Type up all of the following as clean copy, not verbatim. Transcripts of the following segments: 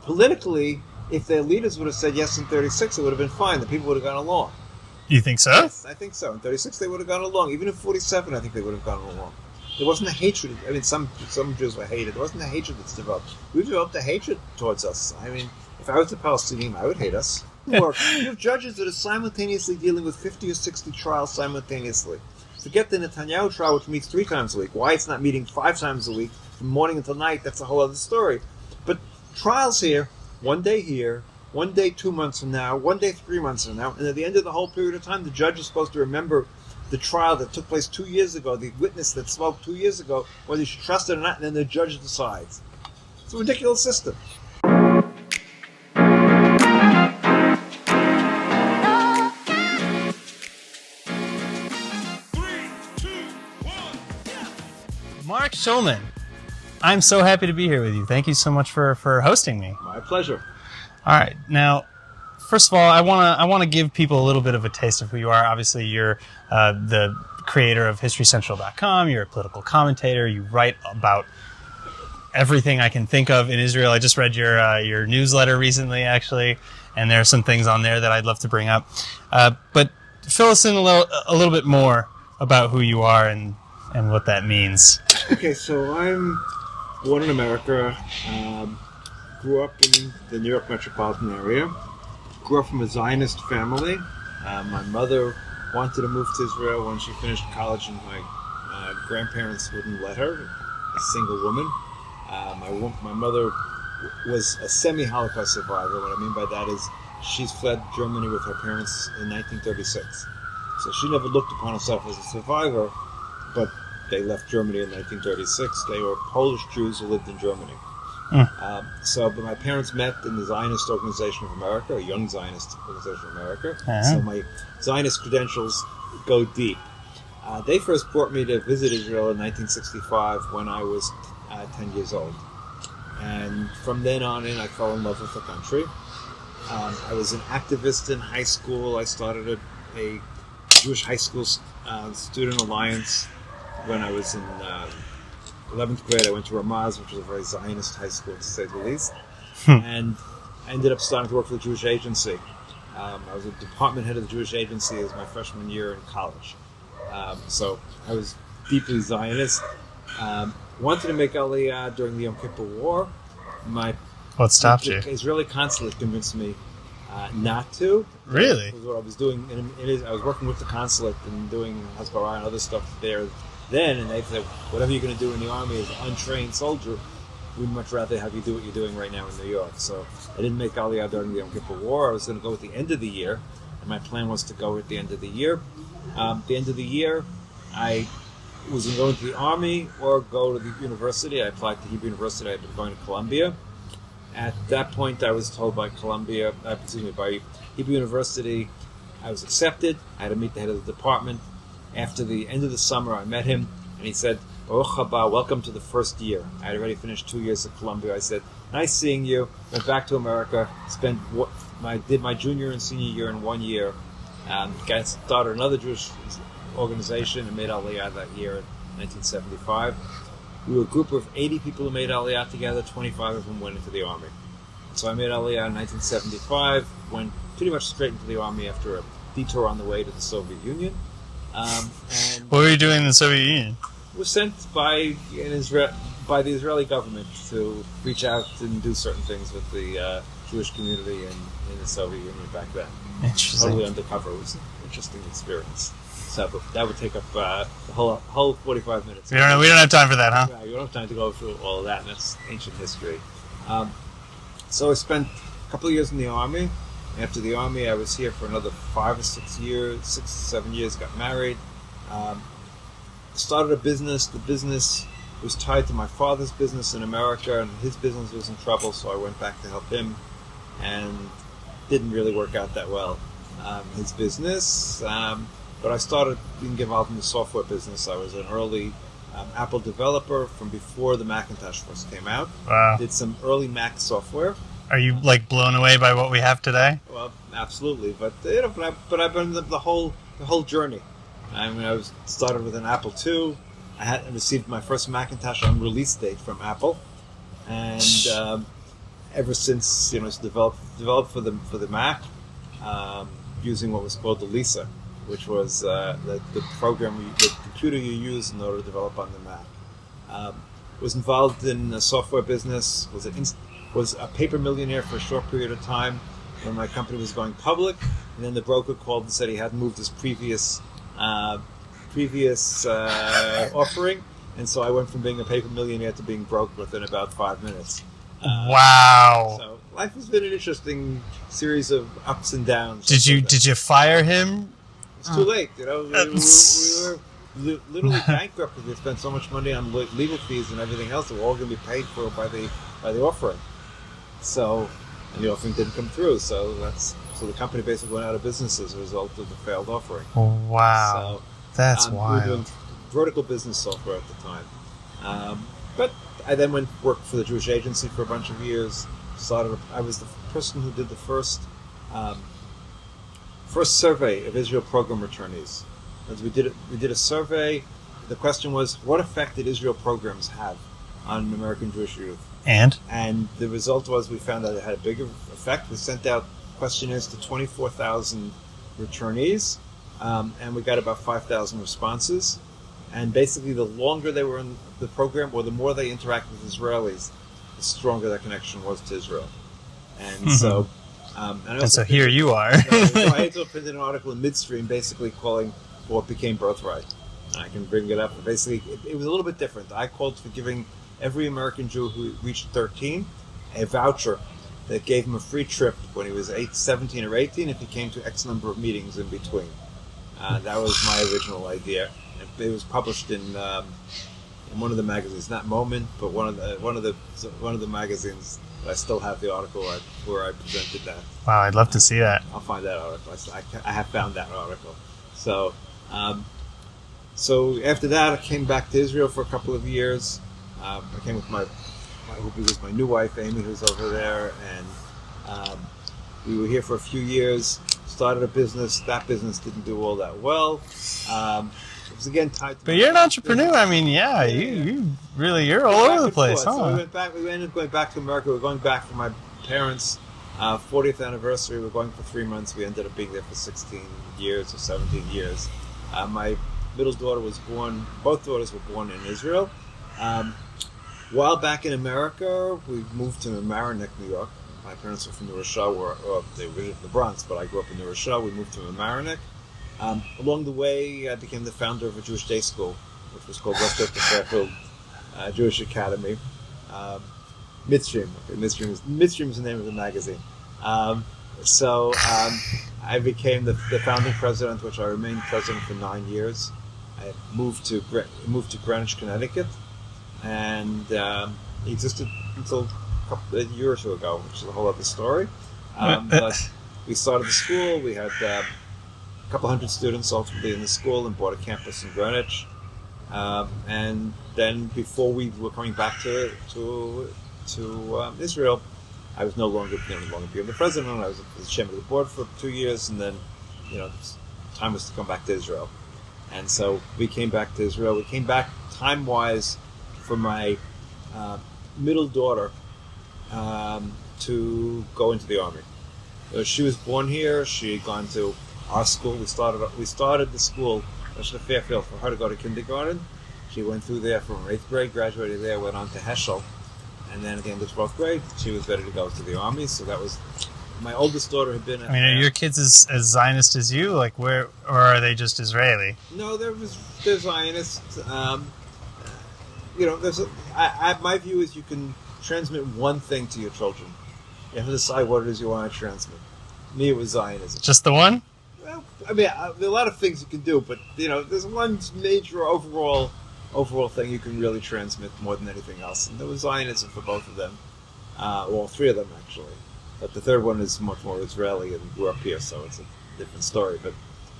politically, if their leaders would have said yes in 36, it would have been fine. The people would have gone along. You think so? Yes, I think so. In 36, they would have gone along. Even in 47, I think they would have gone along. There wasn't a hatred. I mean, some Jews were hated. There wasn't a hatred that's developed. We've developed a hatred towards us. I mean, if I was a Palestinian, I would hate us. Or you have judges that are simultaneously dealing with 50 or 60 trials simultaneously. Forget the Netanyahu trial, which meets 3 times a week. Why it's not meeting 5 times a week, from morning until night, that's a whole other story. But trials here, one day here, one day 2 months from now, one day 3 months from now, and at the end of the whole period of time, the judge is supposed to remember the trial that took place 2 years ago, the witness that spoke 2 years ago, whether you should trust it or not, and then the judge decides. It's a ridiculous system. Marc Schulman, I'm so happy to be here with you. Thank you so much for hosting me. My pleasure. All right, now, first of all, I want to give people a little bit of a taste of who you are. Obviously, you're the creator of HistoryCentral.com. You're a political commentator. You write about everything I can think of in Israel. I just read your newsletter recently, actually, and there are some things on there that I'd love to bring up. But fill us in a little bit more about who you are and what that means. Okay, so I'm born in America. Grew up in the New York metropolitan area. Grew up from a Zionist family. My mother wanted to move to Israel when she finished college, and my grandparents wouldn't let her. A single woman. My mother was a semi-Holocaust survivor. What I mean by that is she's fled Germany with her parents in 1936. So she never looked upon herself as a survivor, but they left Germany in 1936. They were Polish Jews who lived in Germany. But my parents met in the Zionist Organization of America, a young Zionist Organization of America. So my Zionist credentials go deep. They first brought me to visit Israel in 1965 when I was 10 years old. And from then on in, I fell in love with the country. I was an activist in high school. I started a Jewish high school student alliance when I was in 11th grade. I went to Ramaz, which was a very Zionist high school, to say the least. And I ended up starting to work for the Jewish Agency. I was a department head of the Jewish Agency as my freshman year in college. So I was deeply Zionist. Wanted to make Aliyah during the Yom Kippur War. What stopped you? The Israeli consulate convinced me not to. Really? What I was doing, I was working with the consulate and doing Hasbara and other stuff there then, and they said, whatever you're going to do in the army as an untrained soldier, we'd much rather have you do what you're doing right now in New York. So I didn't make Aliyah during the Yom Kippur War. I was going to go at the end of the year, and my plan was to go at the end of the year. At the end of the year, I was going to go into the army or go to the university. I applied to Hebrew University. I had been going to Columbia. At that point, I was told by by Hebrew University, I was accepted. I had to meet the head of the department. After the end of the summer, I met him, and he said, Baruch haba, welcome to the first year. I had already finished 2 years at Columbia. I said, nice seeing you. Went back to America, did my junior and senior year in 1 year, started another Jewish organization and made Aliyah that year in 1975. We were a group of 80 people who made Aliyah together. 25 of them went into the army. So I made Aliyah in 1975, went pretty much straight into the army after a detour on the way to the Soviet Union. And what were you doing in the Soviet Union? Was sent by the Israeli government to reach out and do certain things with the Jewish community in the Soviet Union back then. Interesting. Totally undercover. It was an interesting experience. So that would take up the whole 45 minutes. We don't have time for that, huh? Yeah, you don't have time to go through all of that, and that's ancient history. So I spent a couple of years in the army. After the army, I was here for another 5 or 6 years, 6 or 7 years, got married. Started a business. The business was tied to my father's business in America, and his business was in trouble, so I went back to help him, and didn't really work out that well, his business. But I started being involved in the software business. I was an early Apple developer from before the Macintosh first came out. Wow. Did some early Mac software. Are you blown away by what we have today? Well, absolutely, but I've been the whole journey. I mean, I started with an Apple II. I had received my first Macintosh on release date from Apple, and ever since, it's developed for the Mac, using what was called the Lisa, which was the program, the computer you use in order to develop on the Mac. Was involved in a software business. Was a paper millionaire for a short period of time when my company was going public, and then the broker called and said he hadn't moved his previous offering, and so I went from being a paper millionaire to being broke within about 5 minutes. Wow! So life has been an interesting series of ups and downs. Did you fire him? It's too late. We were literally bankrupt because we spent so much money on legal fees and everything else that were all going to be paid for by the offering. So, and the offering didn't come through. So the company basically went out of business as a result of the failed offering. Wow, so, that's We wild. were doing vertical business software at the time, but I then worked for the Jewish Agency for a bunch of years. I was the person who did the first survey of Israel program returnees. As we did a survey. The question was, what effect did Israel programs have on American Jewish youth? And the result was we found that it had a bigger effect. We sent out questionnaires to 24,000 returnees, and we got about 5,000 responses. And basically, the longer they were in the program, or the more they interacted with Israelis, the stronger that connection was to Israel. And so, and so here you are. I also printed an article in Midstream, basically calling what became Birthright. And I can bring it up. Basically, it was a little bit different. I called for giving every American Jew who reached 13 a voucher that gave him a free trip when he was 17 or 18 if he came to X number of meetings in between. That was my original idea. It was published in one of the magazines, not Moment, but one of the magazines. I still have the article where I presented that. Wow, I'd love to see that. I'll find that article. I have found that article. So, so after that, I came back to Israel for a couple of years. I came with my new wife, Amy, who's over there, and we were here for a few years. Started a business. That business didn't do all that well. It was again tied to. But you're an entrepreneur. I mean, you're all over the place, huh? So we ended up going back to America. We were going back for my parents' 40th anniversary. We were going for 3 months. We ended up being there for 16 years or 17 years. My middle daughter was born. Both daughters were born in Israel. While back in America, we moved to Mamaroneck, New York. My parents were from New Rochelle, they were in the Bronx, but I grew up in New Rochelle. We moved to Mamaroneck. Along the way, I became the founder of a Jewish day school, which was called Westchester Fairfield Jewish Academy. Midstream. Okay, Midstream is the name of the magazine. So I became the founding president, which I remained president for 9 years. I moved to Greenwich, Connecticut, and it existed until a year or two ago, which is a whole other story. But we started the school. We had a couple hundred students ultimately in the school and bought a campus in Greenwich. And then before we were coming back to Israel, I was no longer being the president. I was the chairman of the board for 2 years, and then time was to come back to Israel. And so we came back to Israel. We came back time-wise for my middle daughter to go into the army. She was born here. She had gone to our school. We started the school, Westchester Fairfield, for her to go to kindergarten. She went through there from 8th grade, graduated there, went on to Heschel, and then at the end of 12th grade, she was ready to go to the army. So that was my oldest daughter had been. Are your kids as Zionist as you? Like, or are they just Israeli? No, they're Zionists. My view is you can transmit one thing to your children. You have to decide what it is you want to transmit. Me, it was Zionism. Just the one? Well, I mean, there are a lot of things you can do, but there's one major overall thing you can really transmit more than anything else, and there was Zionism for both of them, all three of them actually. But the third one is much more Israeli and grew up here, so it's a different story.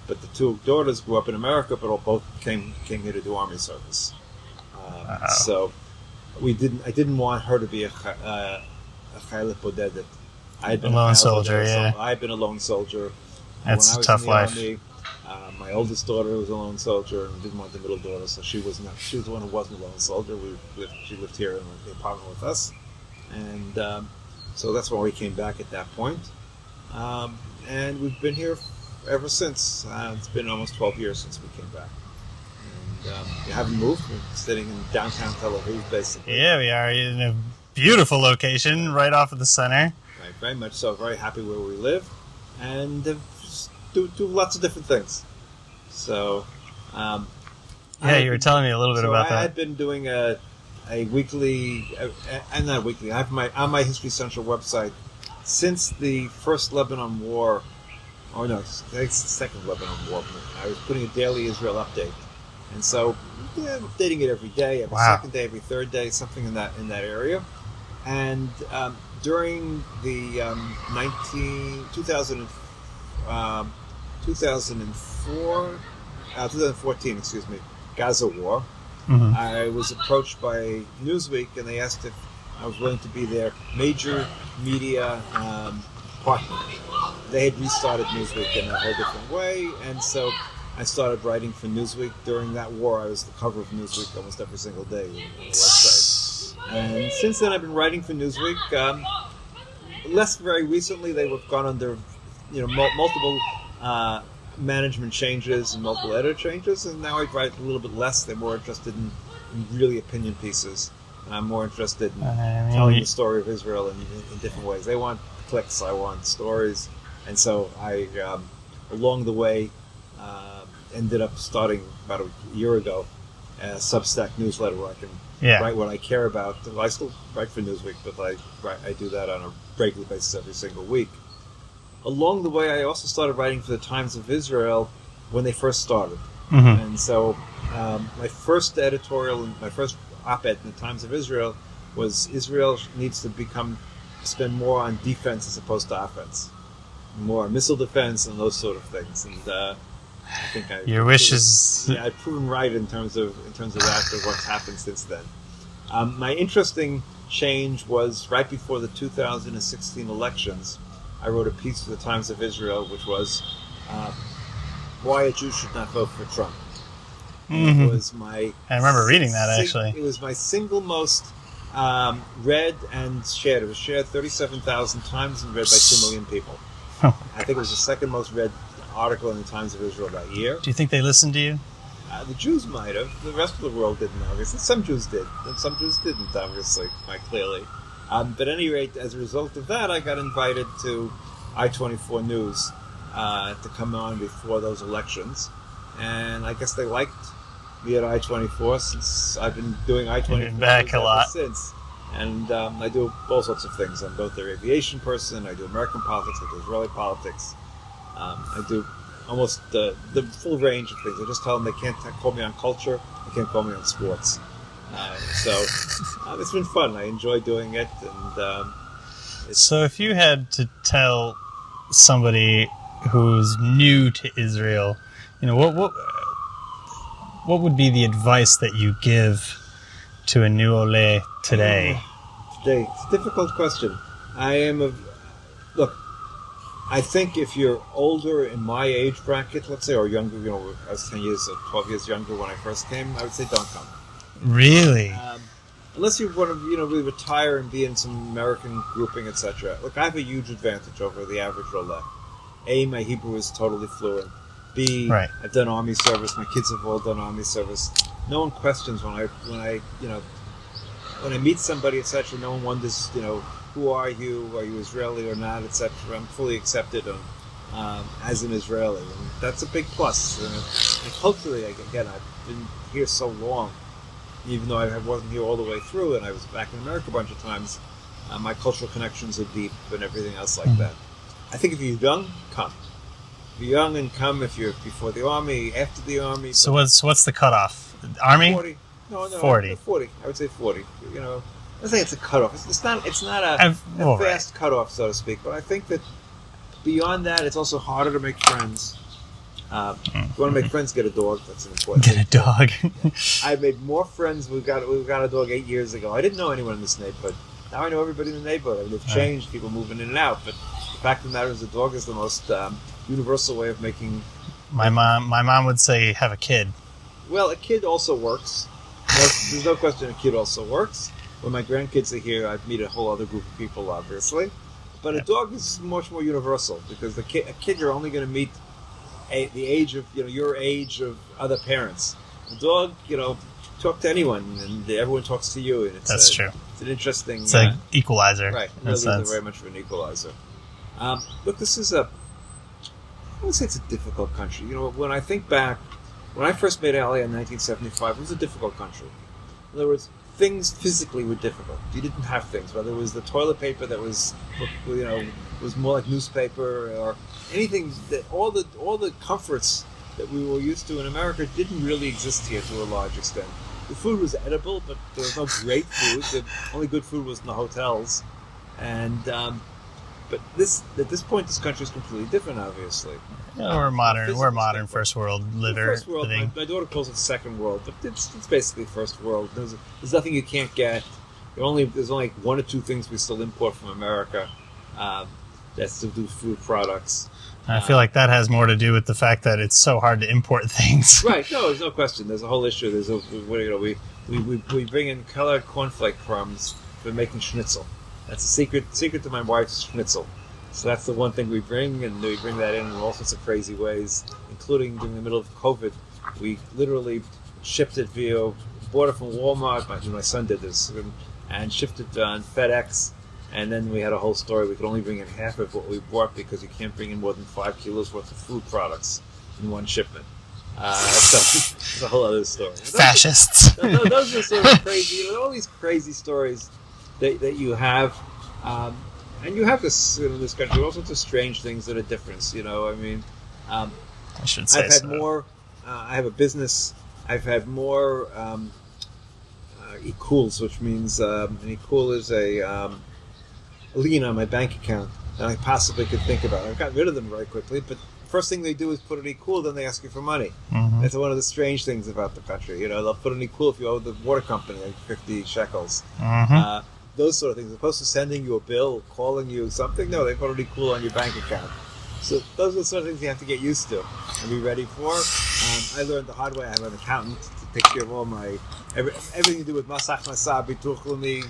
But the two daughters grew up in America, but both came here to do army service. So I didn't want her to be a Chaylet Bodedet. I had been a lone soldier, yeah. I had been a lone soldier. That's a tough life. Army, my oldest daughter was a lone soldier and didn't want the middle daughter, so she was the one who wasn't a lone soldier. She lived here in the apartment with us, and So that's why we came back at that point. And we've been here ever since. It's been almost 12 years since we came back. And we haven't moved. We're sitting in downtown Tel Aviv, basically. Yeah, we are in a beautiful location right off of the center. Right, very much so. Very happy where we live. And do lots of different things. So... you were telling me a little bit about that. I've been doing a weekly, and not weekly. I have on my History Central website since the first Lebanon War, or no, it's the second Lebanon War. I was putting a daily Israel update, and so updating it every day, every second day, every third day, something in that area. And during the 2014, Gaza War, I was approached by Newsweek, and they asked if I was willing to be their major media partner. They had restarted Newsweek in a whole different way, and so I started writing for Newsweek. During that war, I was the cover of Newsweek almost every single day on the website. And since then, I've been writing for Newsweek. Less very recently, they have gone under, multiple management changes and multiple editor changes, and now I write a little bit less. They're more interested in really opinion pieces, and I'm more interested in telling the story of Israel in different ways. They want clicks, I want stories, and so I, along the way, ended up starting about a year ago a Substack newsletter where I can write what I care about. I still write for Newsweek, but I do that on a regular basis every single week. Along the way, I also started writing for the Times of Israel when they first started. And so my first editorial, my first op-ed in the Times of Israel was Israel needs to spend more on defense as opposed to offense. More on missile defense and those sort of things. And I think your wish is... I've proven right in terms of that and what's happened since then. My interesting change was right before the 2016 elections. I wrote a piece for the Times of Israel, which was why a Jew should not vote for Trump. It was my... I remember reading that, actually. It was my single most read and shared. It was shared 37,000 times and read by 2 million people. I think it was the second most read article in the Times of Israel that year. Do you think they listened to you? The Jews might have. The rest of the world didn't, obviously. Some Jews did, and some Jews didn't, obviously, quite clearly. But at any rate, as a result of that, I got invited to I-24 News to come on before those elections. And I guess they liked me at I-24 since I've been doing I-24 back a lot since. And I do all sorts of things. I'm both their aviation person, I do American politics, I do Israeli politics. I do almost the full range of things. I just tell them they can't call me on culture, they can't call me on sports. So it's been fun. I enjoy doing it. And so if you had to tell somebody who's new to Israel, what would be the advice that you give to a new Ole today? It's a difficult question. Look, I think if you're older in my age bracket, let's say, or younger, I was 10 years or 12 years younger when I first came, I would say don't come. Really? Unless you want to, really retire and be in some American grouping, etc. Look, I have a huge advantage over the average Ole. A, my Hebrew is totally fluent. B, I've done army service. My kids have all done army service. No one questions when I meet somebody, etc. No one wonders, who are you? Are you Israeli or not, etc. I'm fully accepted as an Israeli, and that's a big plus. And culturally, again, I've been here so long. Even though I wasn't here all the way through, and I was back in America a bunch of times, my cultural connections are deep and everything else like that. I think if you're young, come. If you're young and come, if you're before the army, after the army. So what's the cutoff? Army? 40. No, 40. 40. I would say 40. I think it's a cutoff. It's not a fast cutoff, so to speak. But I think that beyond that, it's also harder to make friends. If you want to make friends, get a dog. That's an important thing. Get a dog. I've made more friends. We got a dog 8 years ago. I didn't know anyone in this neighborhood. Now I know everybody in the neighborhood. I mean, they've changed, people moving in and out. But the fact of the matter is, the dog is the most universal way of making. My mom would say, have a kid. Well, a kid also works. There's no question a kid also works. when my grandkids are here, I meet a whole other group of people, obviously. But a dog is much more universal because a kid you're only going to meet the age of your age of other parents. A dog, talk to anyone, and everyone talks to you. And That's true. It's an interesting. It's an equalizer, right? It really is very much of an equalizer. Look, this is I would say it's a difficult country. When I think back, when I first made LA in 1975, it was a difficult country. In other words, things physically were difficult. You didn't have things. Whether it was the toilet paper that was more like newspaper or anything, that all the comforts that we were used to in America didn't really exist here to a large extent. The food was edible, but there was no great food. The only good food was in the hotels, and but at this point, this country is completely different. Obviously, we're modern. We're modern first world living. My daughter calls it second world, but it's basically first world. There's nothing you can't get. There's only one or two things we still import from America. That's to do with food products. I feel like that has more to do with the fact that it's so hard to import things. Right. No, there's no question. There's a whole issue. We bring in colored cornflake crumbs for making schnitzel. That's the secret to my wife's schnitzel. So that's the one thing we bring, and we bring that in all sorts of crazy ways, including during the middle of COVID. We literally shipped it bought it from Walmart. My son did this, and shipped it on FedEx. And then we had a whole story. We could only bring in half of what we bought because you can't bring in more than 5 kilos worth of food products in one shipment. So it's a whole other story. Fascists. Those are sort of crazy. All these crazy stories that you have, and you have this in this country. All sorts of strange things that are different. I should say I've had more. I have a business. I've had more e-cools, which means an e-cool is a lien on my bank account that I possibly could think about. I've gotten rid of them very quickly, but first thing they do is put an e-cool, then they ask you for money. Mm-hmm. That's one of the strange things about the country. They'll put an e-cool if you owe the water company like 50 shekels. Mm-hmm. Those sort of things. As opposed to sending you a bill, calling you something, no, they put an e-cool on your bank account. So those are the sort of things you have to get used to and be ready for. I learned the hard way. I have an accountant to take care of all my everything to do with Masach Masah, Bituch Lumi.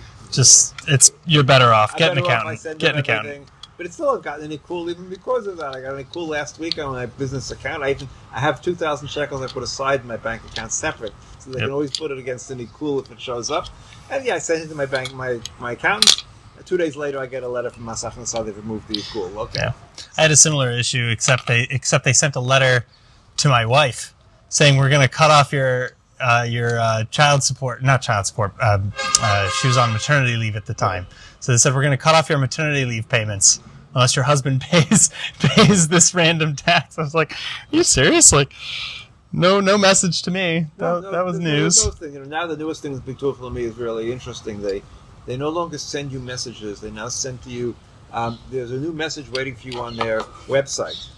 You're better off. Get an accountant. But it's still, I've gotten an e-cool even because of that. I got an e-cool last week on my business account. I have 2,000 shekels I put aside in my bank account separate, so they can always put it against an e-cool if it shows up. And I send it to my bank, my accountant. 2 days later, I get a letter from Masach Masah. They've removed the e-cool. Okay. Yeah. I had a similar issue, except they sent a letter to my wife saying we're going to cut off your child support, not child support. She was on maternity leave at the time, so they said we're going to cut off your maternity leave payments unless your husband pays this random tax. I was like, "Are you serious?" Like, no message to me. That was news. Now the newest thing with Bituch Lumi is really interesting. They no longer send you messages. They now send to you. There's a new message waiting for you on their website.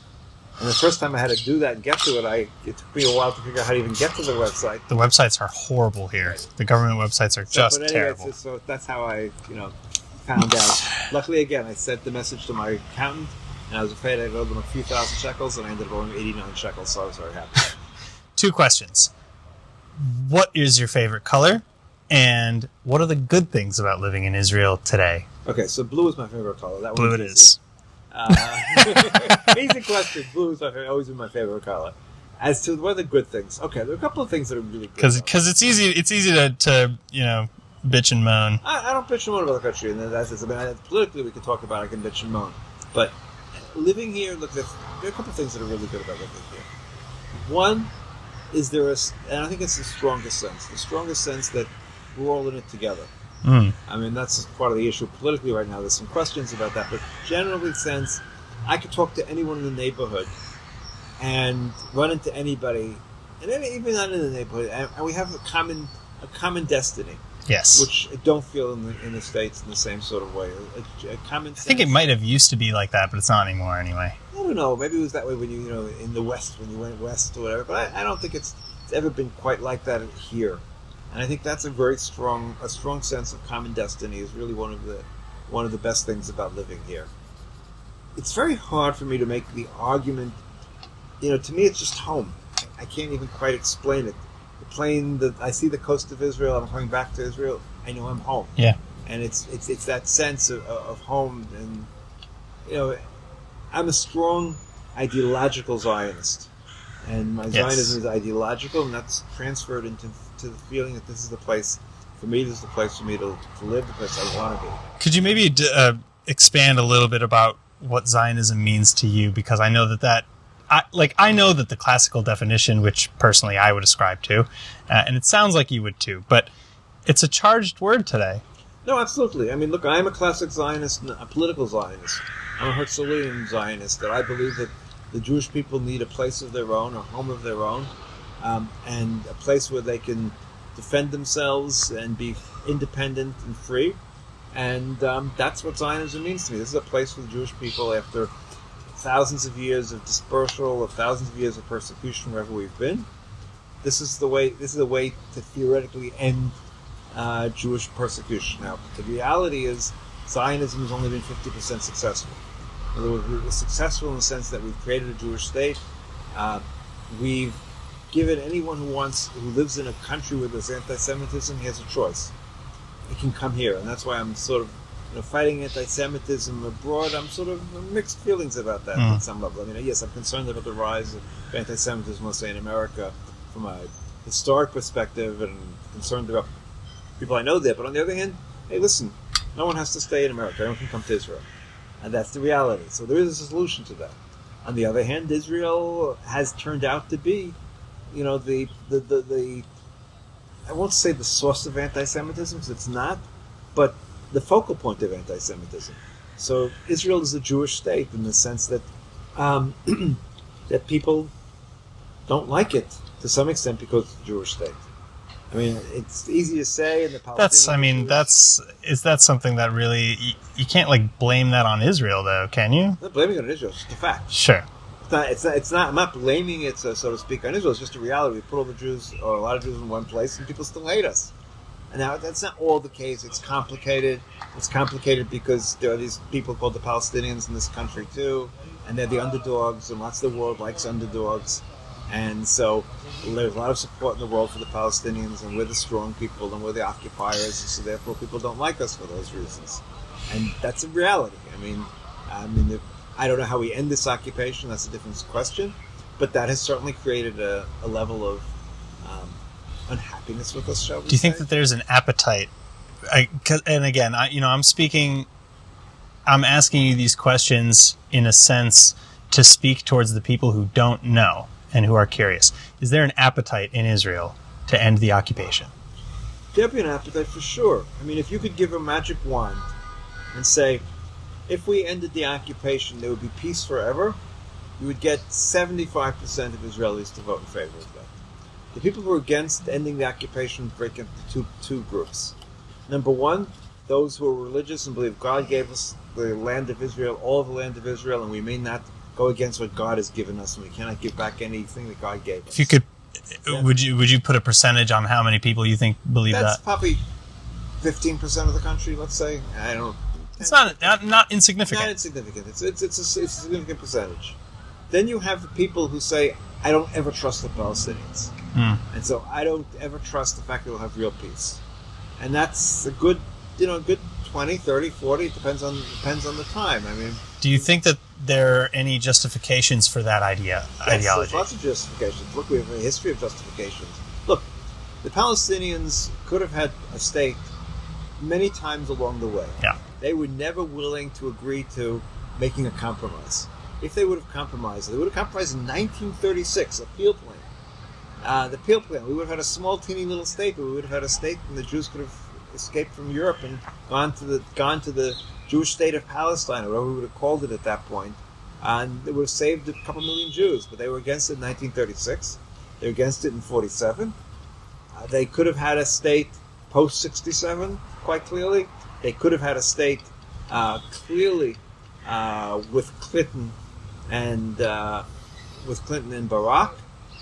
And the first time I had to do that and get to it, it took me a while to figure out how to even get to the website. The websites are horrible here. The government websites are just terrible. So that's how I, found out. Luckily, again, I sent the message to my accountant, and I was afraid I'd owe them a few thousand shekels, and I ended up owing 89 shekels, so I was very happy. 2 questions. What is your favorite color? And what are the good things about living in Israel today? Okay, so blue is my favorite color. That blue it easy. Is. Easy question. Blue is always been my favorite color. As to what are the good things? Okay, there are a couple of things that are really good. Because it's easy to bitch and moan. I don't bitch and moan about the country, and politically we can talk about it. I can bitch and moan, but living here, look, there are a couple of things that are really good about living here. One is and I think it's the strongest sense that we're all in it together. I mean, that's part of the issue politically right now. There's some questions about that, but generally, sense I could talk to anyone in the neighborhood and run into anybody, and even not in the neighborhood, and we have a common destiny. Yes, which I don't feel in the States in the same sort of way. A common sense. I think it might have used to be like that, but it's not anymore anyway. I don't know. Maybe it was that way when in the West, when you went west or whatever. But I don't think it's ever been quite like that here. And I think that's a very strong sense of common destiny is really one of the best things about living here. It's very hard for me to make the argument. To me, it's just home. I can't even quite explain it. The plane that I see the coast of Israel, I'm coming back to Israel. I know I'm home. Yeah. And it's that sense of home. And, you know, I'm a strong ideological Zionist. And my Zionism is ideological, and that's transferred into the feeling that this is the place for me. This is the place for me to live, the place I want to be. Could you maybe expand a little bit about what Zionism means to you? Because I know I know that the classical definition, which personally I would ascribe to, and it sounds like you would too, but it's a charged word today. No, absolutely. I mean, look, I'm a classic Zionist, a political Zionist. I'm a Herzlian Zionist, that I believe that the Jewish people need a place of their own, a home of their own, and a place where they can defend themselves and be independent and free. And that's what Zionism means to me. This is a place for the Jewish people after thousands of years of dispersal, of thousands of years of persecution wherever we've been. This is a way to theoretically end Jewish persecution. Now, the reality is Zionism has only been 50% successful. In other words, we were successful in the sense that we've created a Jewish state. We've given anyone who lives in a country where there's anti-Semitism, he has a choice. He can come here, and that's why I'm sort of fighting anti-Semitism abroad. I'm sort of mixed feelings about that at some level. I mean, yes, I'm concerned about the rise of anti-Semitism, let's say, in America from a historic perspective, and concerned about people I know there. But on the other hand, hey, listen, no one has to stay in America. Everyone can come to Israel. And that's the reality. So there is a solution to that. On the other hand, Israel has turned out to be, you know, the I won't say the source of anti-Semitism, because it's not, but the focal point of anti-Semitism. So Israel is a Jewish state in the sense that that people don't like it to some extent because it's a Jewish state. I mean, it's easy to say, and the Palestinians... Is that something that really... You can't, blame that on Israel, though, can you? I'm not blaming it on Israel, it's just a fact. Sure. I'm not blaming it, so to speak, on Israel. It's just a reality. We put all the Jews, or a lot of Jews in one place, and people still hate us. And now, that's not all the case. It's complicated. It's complicated because there are these people called the Palestinians in this country, too, and they're the underdogs, and lots of the world likes underdogs. And so there's a lot of support in the world for the Palestinians, and we're the strong people, and we're the occupiers, so therefore people don't like us for those reasons. And that's a reality. I mean, I don't know how we end this occupation, that's a different question, but that has certainly created a level of unhappiness with us, shall we say. Do you think that there's an appetite? And again, I'm asking you these questions in a sense to speak towards the people who don't know and who are curious. Is there an appetite in Israel to end the occupation? There'd be an appetite for sure. I mean, if you could give a magic wand and say, if we ended the occupation, there would be peace forever, you would get 75% of Israelis to vote in favor of that. The people who are against ending the occupation break into two groups. Number one, those who are religious and believe God gave us the land of Israel, all of the land of Israel, and we may not go against what God has given us, and we cannot give back anything that God gave us. If you could, would you put a percentage on how many people you think believe that? That's probably 15% of the country, let's say. I don't know. It's not insignificant. Not insignificant. It's a significant percentage. Then you have the people who say, I don't ever trust the Palestinians. And so I don't ever trust the fact that we'll have real peace. And that's a good 20, 30, 40, it depends on the time. I mean, do you think that there are any justifications for that ideology? There's lots of justifications. Look, we have a history of justifications. Look, the Palestinians could have had a state many times along the way. Yeah. They were never willing to agree to making a compromise. If they would have compromised, they would have compromised in 1936, a Peel Plan. The Peel Plan, we would have had a small, teeny little state, but we would have had a state, and the Jews could have escaped from Europe and gone to the Jewish state of Palestine, or whatever we would have called it at that point, and it would have saved a couple million Jews. But they were against it in 1936. They were against it in 47. They could have had a state post 67, quite clearly. They could have had a state clearly with Clinton and Barack.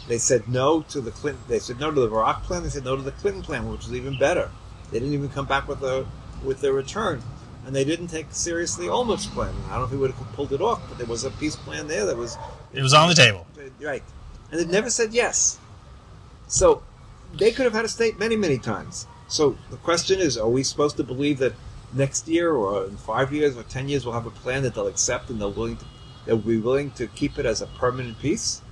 They said no to the Clinton. They said no to the Barack plan. They said no to the Clinton plan, which was even better. They didn't even come back with their return, and they didn't take seriously Olmert's plan. I don't know if he would have pulled it off, but there was a peace plan there that was. It was on the table, right? And they never said yes. So they could have had a state many, many times. So the question is, are we supposed to believe that next year or in 5 years or 10 years we'll have a plan that they'll accept and they'll be willing to keep it as a permanent peace?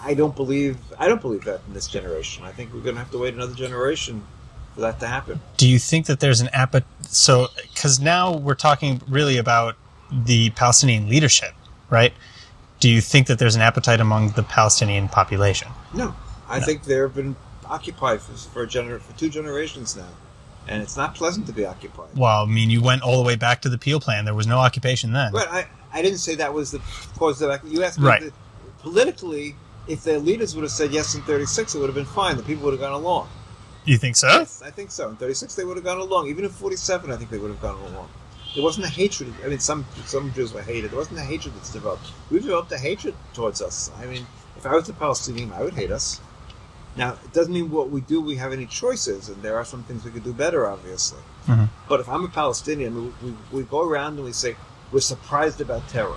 I don't believe that in this generation. I think we're going to have to wait another generation for that to happen. Do you think that there's an appetite? So, because now we're talking really about the Palestinian leadership, right? Do you think that there's an appetite among the Palestinian population? No. I think they've been occupied for 2 generations now. And it's not pleasant to be occupied. Well, I mean, you went all the way back to the Peel Plan. There was no occupation then. But I didn't say that was the cause of that. You asked me, right. Politically, if their leaders would have said yes in 36, it would have been fine. The people would have gone along. You think so? Yes, I think so. In 36, they would have gone along. Even in 47, I think they would have gone along. There wasn't a hatred. I mean, some Jews were hated. There wasn't a hatred that's developed. We've developed a hatred towards us. I mean, if I was a Palestinian, I would hate us. Now, it doesn't mean what we do, we have any choices, and there are some things we could do better, obviously. Mm-hmm. But if I'm a Palestinian, we go around and we say, we're surprised about terror.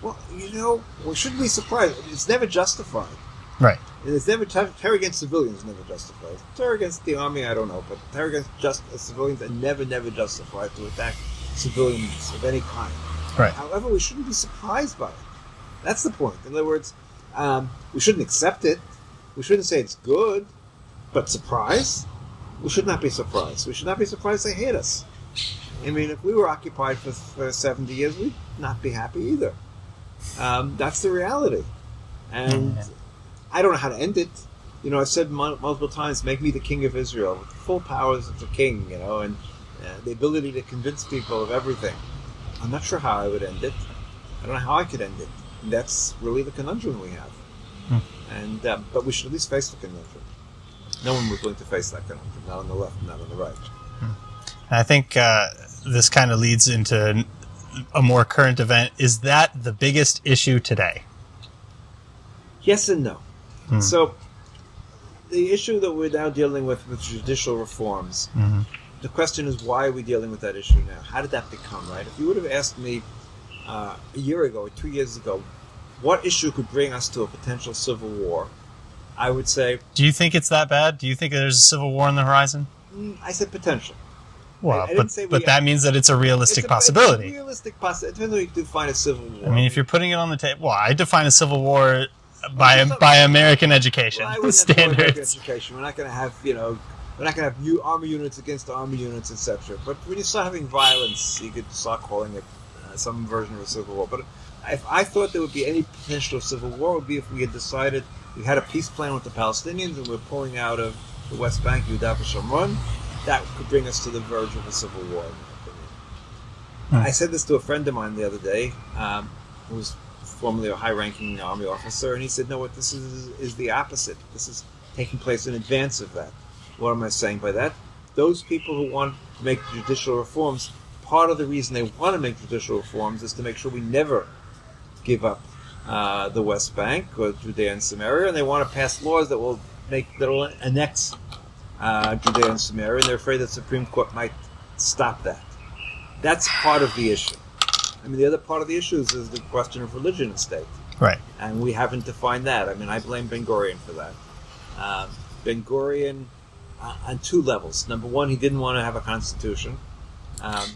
Well, we shouldn't be surprised. It's never justified. Right. And it's never terror against civilians is never justified. Terror against the army, I don't know, but terror against civilians are never justified to attack civilians of any kind. Right. However, we shouldn't be surprised by it. That's the point. In other words, we shouldn't accept it. We shouldn't say it's good, but surprise? We should not be surprised. We should not be surprised they hate us. I mean, if we were occupied for 70 years, we'd not be happy either. That's the reality. And I don't know how to end it. I've said multiple times, make me the king of Israel, with the full powers of the king, and the ability to convince people of everything. I'm not sure how I would end it. I don't know how I could end it. And that's really the conundrum we have. And but we should at least face the conundrum. No one was willing to face that conundrum, not on the left, not on the right. I think this kind of leads into a more current event. Is that the biggest issue today? Yes and no. So the issue that we're now dealing with judicial reforms, the question is, why are we dealing with that issue now? How did that become, right? If you would have asked me a year ago or 2 years ago, what issue could bring us to a potential civil war, I would say... Do you think it's that bad? Do you think there's a civil war on the horizon? I said potential. Well, but that means that it's a realistic possibility. It's a realistic possibility. It depends on how you define a civil war. I mean, if you're putting it on the table... Well, I define a civil war by American education standards. American education. We're not going to have, we're not going to have army units against army units, etc. But when you start having violence, you could start calling it some version of a civil war. But if I thought there would be any potential of civil war, it would be if we had decided we had a peace plan with the Palestinians and we're pulling out of the West Bank, Yehuda v'Shamron. That could bring us to the verge of a civil war, in my opinion. I said this to a friend of mine the other day, who was formerly a high-ranking army officer, and he said, no, this is the opposite. This is taking place in advance of that. What am I saying by that? Those people who want to make judicial reforms, part of the reason they want to make judicial reforms is to make sure we never give up the West Bank or Judea and Samaria, and they want to pass laws that will annex Judea and Samaria, and they're afraid that the Supreme Court might stop that. That's part of the issue. I mean, the other part of the issue is the question of religion and state. Right. And we haven't defined that. I mean, I blame Ben-Gurion for that. Ben-Gurion, on 2 levels. Number one, he didn't want to have a constitution.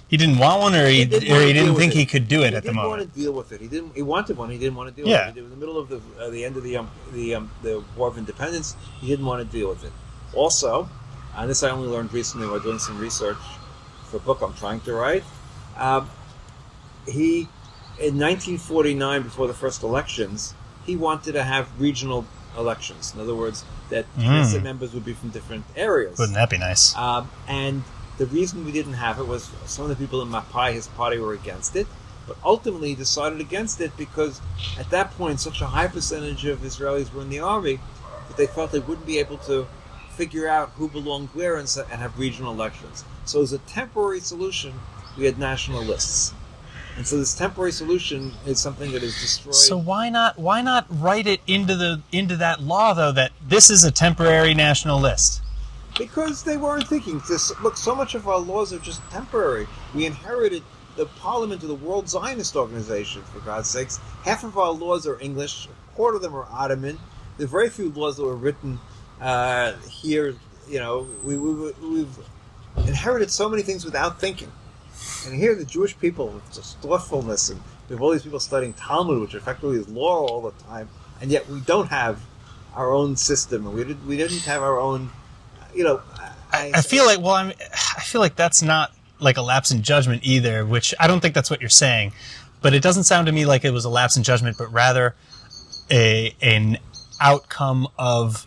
He didn't want one, or he didn't think he could do it at the moment. He didn't want to deal with it. He wanted one. He didn't want to deal with it. In the middle of the end of the War of Independence, he didn't want to deal with it. Also, and this I only learned recently while doing some research for a book I'm trying to write. He, in 1949, before the first elections, he wanted to have regional elections. In other words, that Knesset members would be from different areas. Wouldn't that be nice? And the reason we didn't have it was some of the people in Mapai, his party, were against it. But ultimately, he decided against it because at that point, such a high percentage of Israelis were in the army that they felt they wouldn't be able to figure out who belonged where and have regional elections. So as a temporary solution, we had national lists. And so this temporary solution is something that is destroyed. So why not write it into that law, though, that this is a temporary national list? Because they weren't thinking. Look, so much of our laws are just temporary. We inherited the Parliament of the World Zionist Organization, for God's sakes. Half of our laws are English, a quarter of them are Ottoman. There are very few laws that were written here we've inherited so many things without thinking. And here the Jewish people, with just thoughtfulness, and we have all these people studying Talmud, which effectively is law all the time, and yet we don't have our own system, and we didn't have our own, I feel like that's not like a lapse in judgment either, which I don't think that's what you're saying, but it doesn't sound to me like it was a lapse in judgment, but rather an outcome of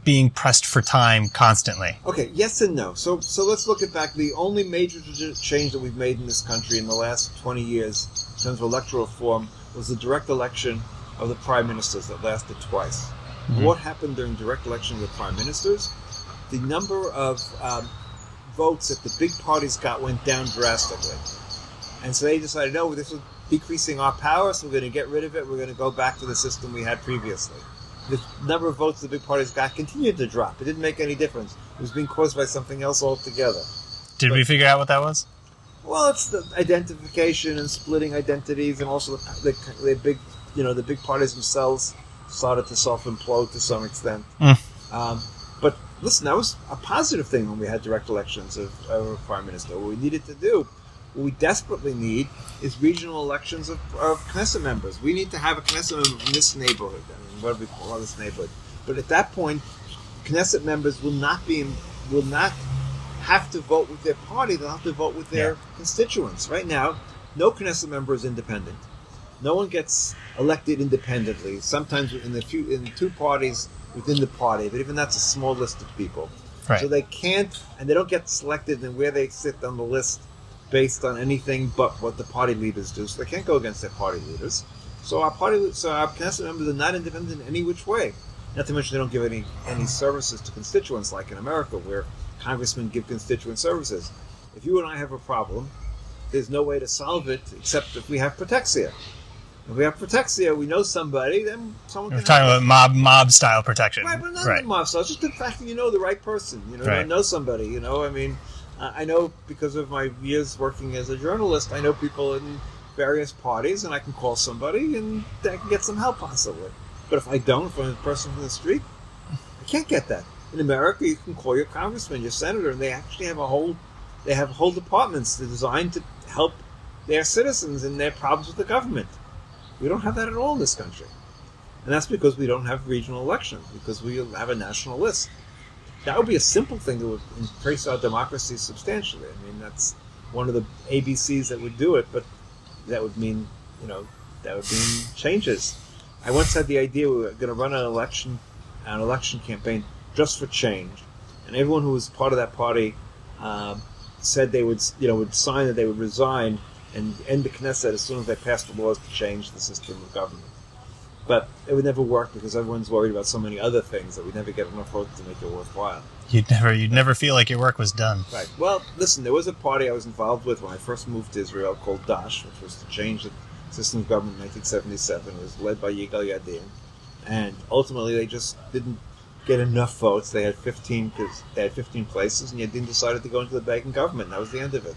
being pressed for time constantly. Okay, yes and no. So let's look at back. The only major change that we've made in this country in the last 20 years in terms of electoral reform was the direct election of the prime ministers that lasted twice. Mm-hmm. What happened during direct election of the prime ministers? The number of votes that the big parties got went down drastically. And so they decided, no, this is decreasing our power, so we're going to get rid of it. We're going to go back to the system we had previously. The number of votes the big parties got continued to drop. It didn't make any difference. It was being caused by something else altogether. Did we figure out what that was? Well, it's the identification and splitting identities, and also the big parties themselves started to self-implode to some extent. But listen, that was a positive thing when we had direct elections of a prime minister. What we needed to do, what we desperately need, is regional elections of Knesset members. We need to have a Knesset member from this neighborhood. I mean, what do we call this neighborhood? But at that point, Knesset members will not have to vote with their party. They'll have to vote with their constituents. Right now, no Knesset member is independent. No one gets elected independently. Sometimes in two parties within the party, but even that's a small list of people. Right. So they can't, and they don't get selected in where they sit on the list based on anything but what the party leaders do. So they can't go against their party leaders. So our Knesset members are not independent in any which way. Not to mention they don't give any services to constituents like in America, where congressmen give constituent services. If you and I have a problem, there's no way to solve it except if we have protexia. If we have protexia, we know somebody, then someone can We're talking about mob style protection. Right, but not mob style. It's just the fact that you know the right person. Know somebody. I mean, I know because of my years working as a journalist, I know people in various parties, and I can call somebody and I can get some help possibly. But if I don't, if I'm a person from the street, I can't get that. In America, you can call your congressman, your senator, and they actually have whole departments designed to help their citizens in their problems with the government. We don't have that at all in this country. And that's because we don't have regional elections, because we have a national list. That would be a simple thing that would increase our democracy substantially. I mean, that's one of the ABCs that would do it, but that would mean, changes. I once had the idea we were going to run an election campaign just for change, and everyone who was part of that party said they would sign that they would resign and end the Knesset as soon as they passed the laws to change the system of government. But it would never work because everyone's worried about so many other things that we'd never get enough votes to make it worthwhile. You'd never feel like your work was done. Right. Well, listen, there was a party I was involved with when I first moved to Israel called Dash, which was to change the system of government in 1977. It was led by Yigal Yadin. And ultimately they just didn't get enough votes. They had 15 places, and Yadin decided to go into the Begin government, and that was the end of it.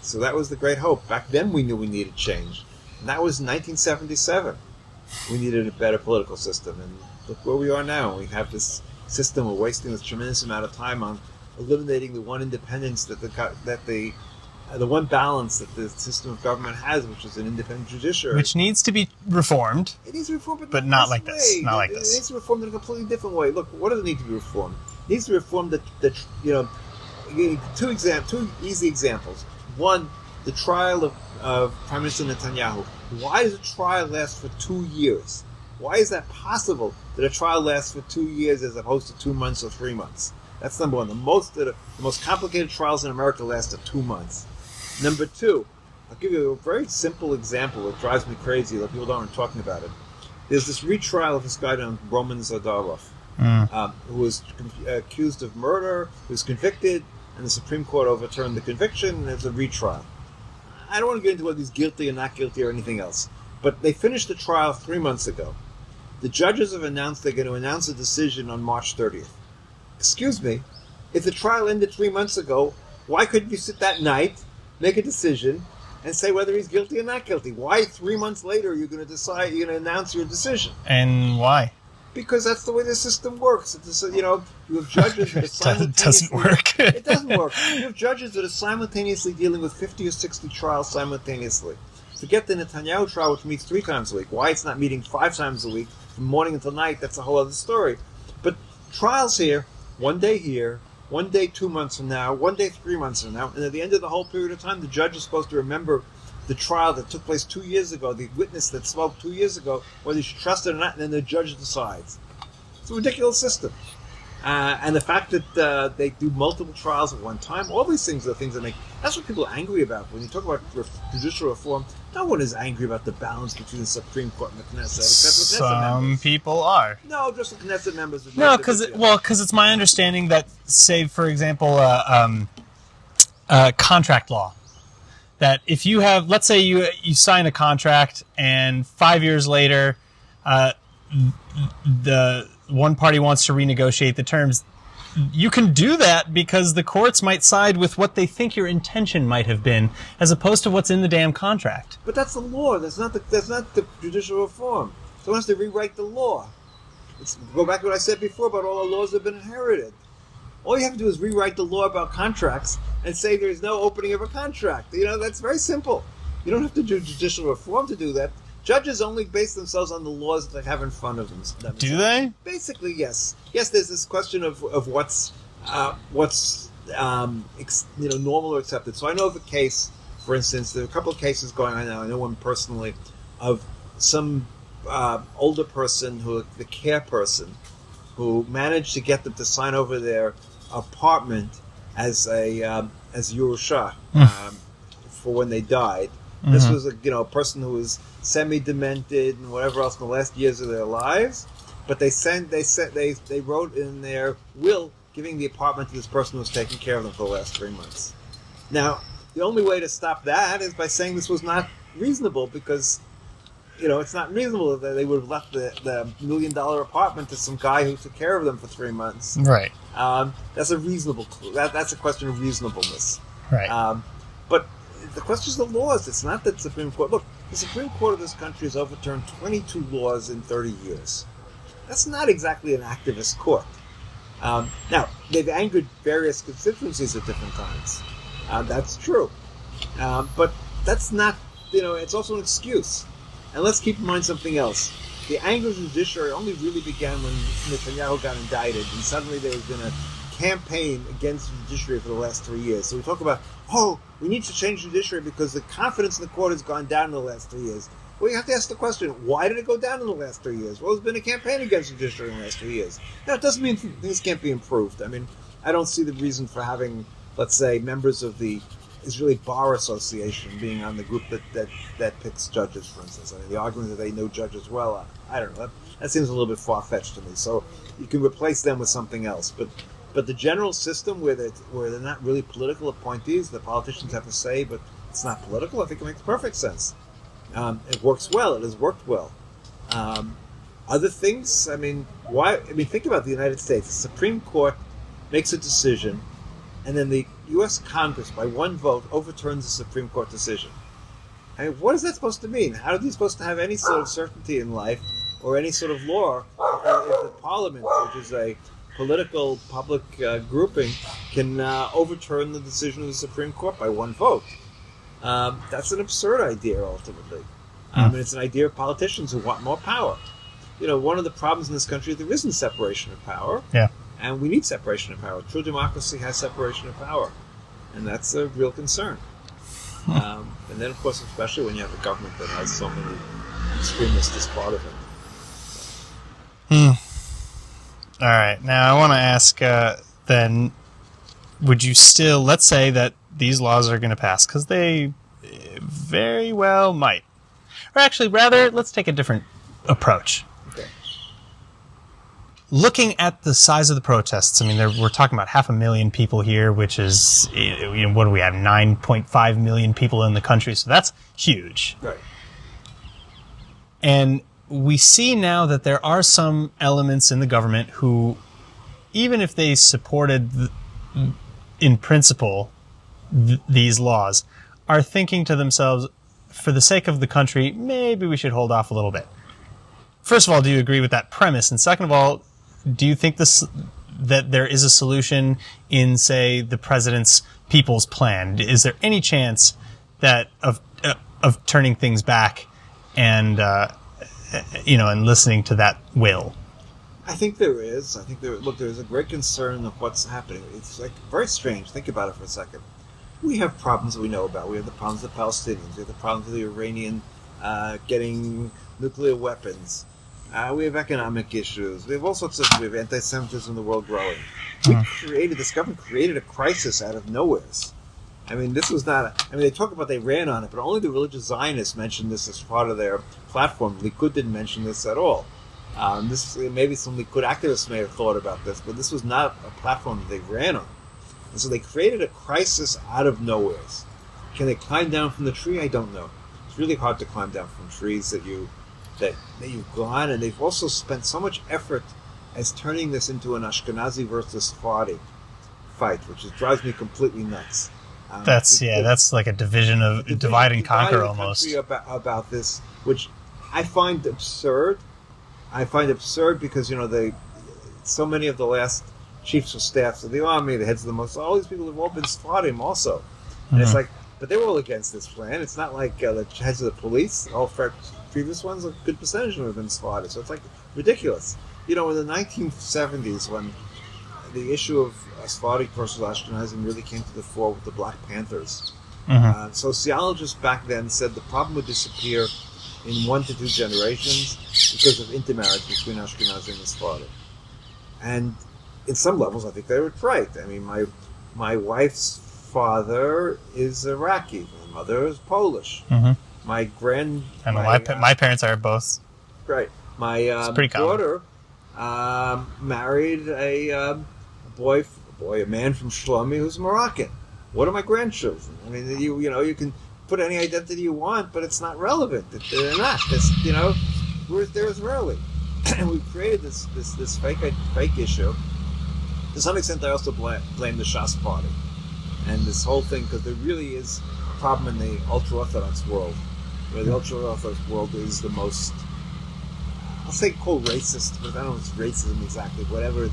So that was the great hope. Back then we knew we needed change. And that was 1977. We needed a better political system. And look where we are now. We have this system. We're wasting this tremendous amount of time on eliminating the one independence the one balance that the system of government has, which is an independent judiciary. Which needs to be reformed. It needs to be reformed, but not like this. Not like this. It needs to be reformed in a completely different way. Look, what does it need to be reformed? It needs to be reformed two easy examples. One, the trial of Prime Minister Netanyahu. Why does a trial last for 2 years? Why is that possible that a trial lasts for 2 years as opposed to 2 months or 3 months? That's number one. The most complicated trials in America lasted 2 months. Number two, I'll give you a very simple example that drives me crazy, that people aren't talking about it. There's this retrial of this guy named Roman Zadarov, who was accused of murder, who was convicted, and the Supreme Court overturned the conviction, and there's a retrial. I don't want to get into whether he's guilty or not guilty or anything else, but they finished the trial 3 months ago. The judges have announced they're going to announce a decision on March 30th. Excuse me, if the trial ended 3 months ago, why couldn't you sit that night, make a decision, and say whether he's guilty or not guilty? Why 3 months later you're going to decide, you're going to announce your decision? And why? Because that's the way the system works. You have judges that are It doesn't work. It doesn't work. You have judges that are simultaneously dealing with 50 or 60 trials simultaneously. Forget the Netanyahu trial, which meets 3 times a week. Why it's not meeting 5 times a week, from morning until night, that's a whole other story. But trials here, one day 2 months from now, one day 3 months from now, and at the end of the whole period of time, the judge is supposed to remember the trial that took place 2 years ago, the witness that spoke 2 years ago, whether you should trust it or not, and then the judge decides. It's a ridiculous system. And the fact that they do multiple trials at one time, all these things are things that make... That's what people are angry about. When you talk about judicial reform, no one is angry about the balance between the Supreme Court and the Knesset, except the Knesset members. Some people are. No, just the Knesset members. No, because it's my understanding that, say, for example, contract law, that if you have, let's say you sign a contract and 5 years later, the one party wants to renegotiate the terms, you can do that because the courts might side with what they think your intention might have been, as opposed to what's in the damn contract. But that's the law. That's not the judicial reform. Someone has to rewrite the law. Go back to what I said before about all the laws that have been inherited. All you have to do is rewrite the law about contracts and say there's no opening of a contract. That's very simple. You don't have to do judicial reform to do that. Judges only base themselves on the laws that they have in front of them. Do they? Basically, yes. Yes, there's this question of what's normal or accepted. So I know of a case, for instance, there are a couple of cases going on now. I know one personally of some older person the care person, who managed to get them to sign over their apartment as Yerusha for when they died. Mm-hmm. This was a person who was semi-demented and whatever else in the last years of their lives, but they wrote in their will giving the apartment to this person who was taking care of them for the last 3 months. Now, the only way to stop that is by saying this was not reasonable, because it's not reasonable that they would have left the $1 million apartment to some guy who took care of them for 3 months. Right. That's a reasonable. That's a question of reasonableness. Right. But the question is the laws. It's not the Supreme Court. Look, the Supreme Court of this country has overturned 22 laws in 30 years. That's not exactly an activist court. Now, they've angered various constituencies at different times. That's true. But that's not, it's also an excuse. And let's keep in mind something else. The anger of the judiciary only really began when Netanyahu got indicted, and suddenly there has been a campaign against the judiciary for the last 3 years. So we talk about, we need to change the judiciary because the confidence in the court has gone down in the last 3 years. Well, you have to ask the question, why did it go down in the last 3 years? Well, there's been a campaign against the judiciary in the last 3 years. Now, it doesn't mean things can't be improved. I mean, I don't see the reason for having, let's say, members of the Israeli Bar Association being on the group that picks judges, for instance. I mean, the argument that they know judges well, I don't know. That seems a little bit far-fetched to me. So you can replace them with something else. But the general system where they're not really political appointees, the politicians have to say, but it's not political, I think it makes perfect sense. It works well. It has worked well. Other things, think about the United States. The Supreme Court makes a decision, and then the U.S. Congress, by one vote, overturns the Supreme Court decision. I mean, what is that supposed to mean? How are they supposed to have any sort of certainty in life or any sort of law if the Parliament, which is a political public grouping, can overturn the decision of the Supreme Court by one vote? That's an absurd idea, ultimately. And it's an idea of politicians who want more power. One of the problems in this country is there isn't separation of power. Yeah. And we need separation of power. True democracy has separation of power. And that's a real concern. And then, of course, especially when you have a government that has so many extremists as part of it. All right. Now, I want to ask, then, would you still, let's say that these laws are going to pass, because they very well might. Or actually, rather, let's take a different approach. Okay. Looking at the size of the protests, we're talking about 500,000 people here, which is, what do we have, 9.5 million people in the country, so that's huge. Right. And we see now that there are some elements in the government who, even if they supported, in principle, these laws, are thinking to themselves, for the sake of the country, maybe we should hold off a little bit. first of all, do you agree with that premise? And second of all, do you think that there is a solution in, say, the president's people's plan? Is there any chance that of turning things back and and listening to that will? I think there is. There's a great concern of what's happening. It's like very strange. Think about it for a second. We have problems that we know about. We have the problems of the Palestinians. We have the problems of the Iranian getting nuclear weapons. We have economic issues. We have all sorts of. We have anti-Semitism in the world growing. This government created a crisis out of nowhere. I mean, this was not. They talk about they ran on it, but only the religious Zionists mentioned this as part of their platform. Likud didn't mention this at all. Maybe some Likud activists may have thought about this, but this was not a platform that they ran on. And so they created a crisis out of nowhere. Can they climb down from the tree? I don't know. It's really hard to climb down from trees that you've gone, and they've also spent so much effort as turning this into an Ashkenazi versus Sephardi fight, which drives me completely nuts. That's like a divide and conquer almost. About this, which I find absurd. Because so many of the last chiefs of staffs of the army, the heads of the most, all these people have all been Sephardim also, and it's like, but they were all against this plan. It's not like the heads of the police, all previous ones, a good percentage of them have been Sephardim. So it's like ridiculous. In the 1970s, when the issue of Sephardic versus Ashkenazim really came to the fore with the Black Panthers, sociologists back then said the problem would disappear in 1 to 2 generations because of intermarriage between Ashkenazim and Sephardim. And in some levels, I think they were right. I mean, my wife's father is Iraqi, my mother is Polish. My parents are both. Right. My daughter married a man from Shlomi who's Moroccan. What are my grandchildren? I mean, you can put any identity you want, but it's not relevant. They're not. They're Israeli, and we've created this fake issue. To some extent, I also blame the Shas Party and this whole thing, because there really is a problem in the ultra-Orthodox world, where the ultra-Orthodox world is the most, I'll say, quote, racist, but I don't know if it's racism exactly. Whatever,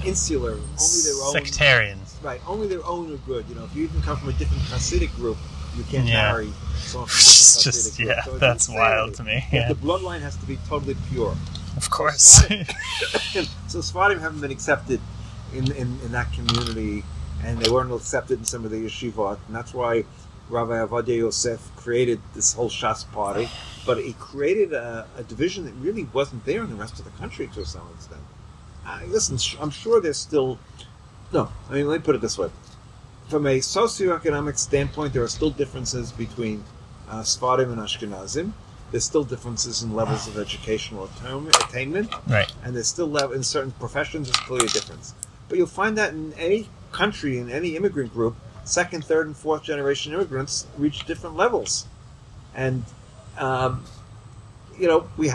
insular, only their own sectarian. Right, only their own are good. If you even come from a different Hasidic group, you can't marry someone from a different Hasidic group. So that's wild to me. Yeah. The bloodline has to be totally pure. Of course. So Sephardim haven't been accepted in that community, and they weren't accepted in some of the yeshivot, and that's why Rabbi Avadia Yosef created this whole Shas party, but he created a division that really wasn't there in the rest of the country to some extent. Listen, I'm sure there's still... No, let me put it this way. From a socioeconomic standpoint, there are still differences between Sephardim and Ashkenazim. There's still differences in levels of educational attainment. Right. And there's still in certain professions, there's clearly a difference. But you'll find that in any country, in any immigrant group, second, third, and fourth generation immigrants reach different levels. And, we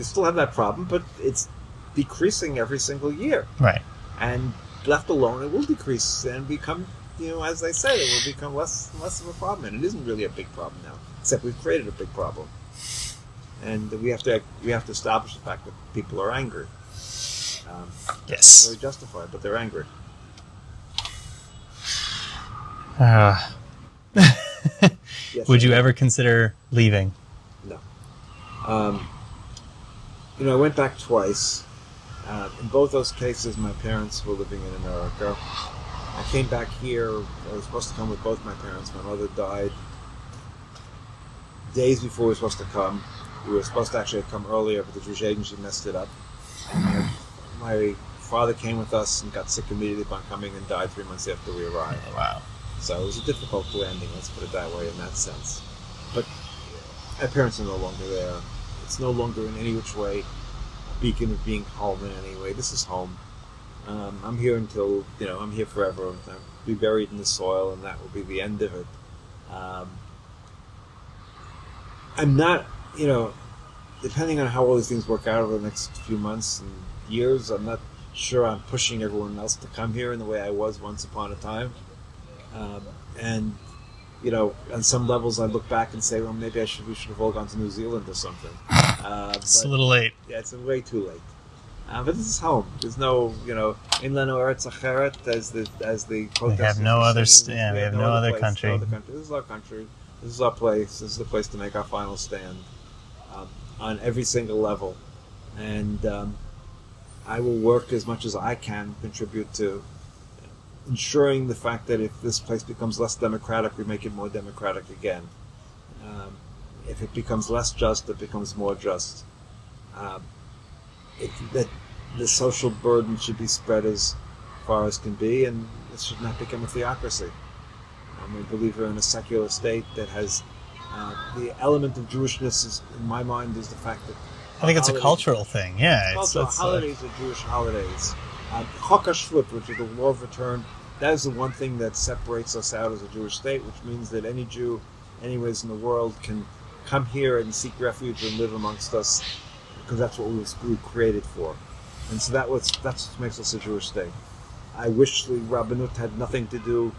still have that problem, but it's decreasing every single year. Right. And left alone, it will decrease and become, as they say, it will become less and less of a problem. And it isn't really a big problem now, except we've created a big problem. And we have to establish the fact that people are angry. Yes. It's very justified, but they're angry. Yes, would you ever consider leaving? No. I went back twice. In both those cases, my parents were living in America. I came back here. I was supposed to come with both my parents. My mother died days before we were supposed to come. We were supposed to actually have come earlier, but the Jewish agency messed it up. My father came with us and got sick immediately upon coming and died 3 months after we arrived. Wow. So it was a difficult landing, let's put it that way, in that sense. But my parents are no longer there. It's no longer in any which way a beacon of being home in any way. This is home. I'm here until, I'm here forever. I'll be buried in the soil, and that will be the end of it. I'm not, depending on how all these things work out over the next few months and years, I'm not sure I'm pushing everyone else to come here in the way I was once upon a time. And on some levels I look back and say, well, maybe we should have all gone to New Zealand or something. It's a little late. Yeah, it's way too late. But this is home. There's no, in Leno Eretz Acheret, as the protesters. We have no other. We have no other place, country. No other country. This is our country. This is our place. This is the place to make our final stand on every single level, and I will work as much as I can, contribute to ensuring the fact that if this place becomes less democratic, we make it more democratic again. If it becomes less just, it becomes more just. That the social burden should be spread as far as can be, and it should not become a theocracy. We believe we're in a secular state that has the element of Jewishness. In my mind, is the fact that I think it's a cultural thing. Yeah, holidays are Jewish holidays. Chok HaShvut, which is the law of return, that is the one thing that separates us out as a Jewish state, which means that any Jew, anyways in the world, can come here and seek refuge and live amongst us, because that's what we were created for. And so that's what makes us a Jewish state. I wish the Rabbanut had nothing to do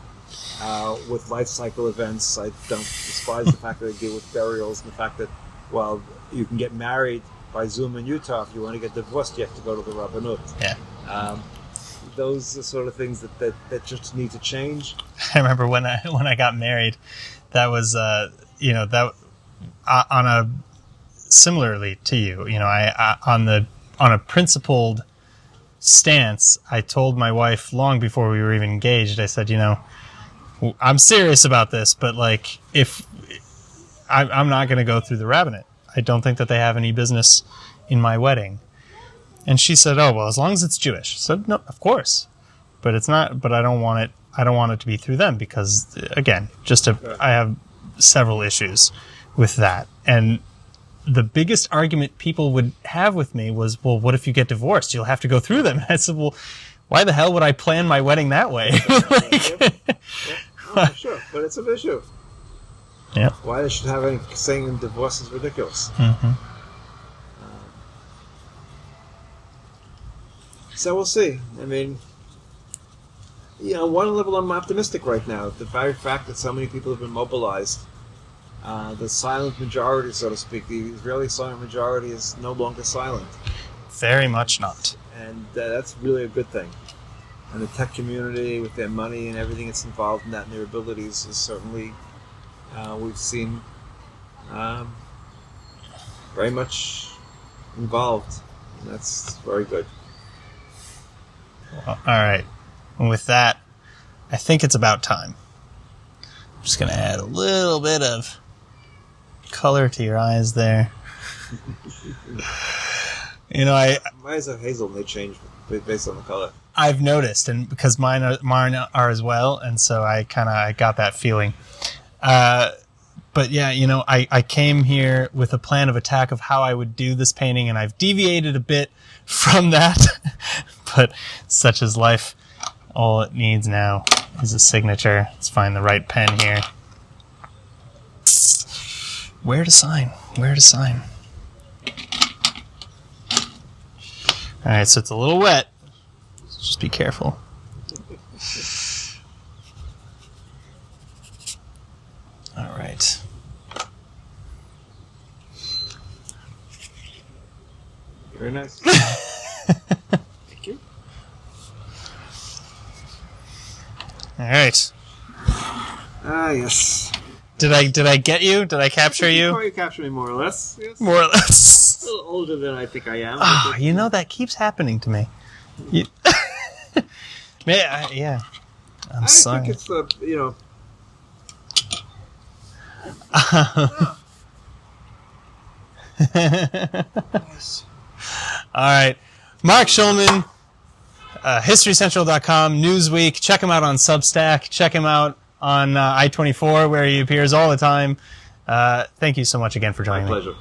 with life cycle events. I don't despise the fact that they deal with burials, and the fact that while you can get married by Zoom in Utah, if you want to get divorced, you have to go to the Rabbanut. Yeah. Those are sort of things that just need to change. I remember when I got married, that was similarly to you. I on a principled stance, I told my wife long before we were even engaged. I said, I'm serious about this, but if I'm not going to go through the rabbinate. I don't think that they have any business in my wedding. And she said, "Oh, well, as long as it's Jewish." I said, "No, of course, but it's not. But I don't want it. I don't want it to be through them because, again, I have several issues with that." And the biggest argument people would have with me was, "Well, what if you get divorced? You'll have to go through them." And I said, "Well, why the hell would I plan my wedding that way?" For sure, but it's an issue. Yeah. Why they should have any saying divorce is ridiculous. Mm-hmm. So we'll see. I mean, one level I'm optimistic right now. The very fact that so many people have been mobilized, the silent majority, so to speak, the Israeli silent majority is no longer silent. Very much not. And that's really a good thing. And the tech community, with their money and everything that's involved in that and their abilities, is certainly, we've seen, very much involved. And that's very good. Well, all right. And with that, I think it's about time. I'm just going to add a little bit of color to your eyes there. My eyes are hazel and they change based on the color. I've noticed, and because mine are as well, and so I got that feeling. But yeah, I came here with a plan of attack of how I would do this painting, and I've deviated a bit from that. But such is life. All it needs now is a signature. Let's find the right pen here. Where to sign? All right, so it's a little wet. So just be careful. All right. Very nice. Thank you. All right. Yes. Did I get you? Did I capture you? You captured me more or less. Yes. More or less. A little older than I think I am. Oh, that keeps happening to me. Yeah. I'm sorry. I think it's Nice. All right. Marc Schulman, HistoryCentral.com, Newsweek. Check him out on Substack. Check him out on I-24, where he appears all the time. Thank you so much again for joining me. My pleasure.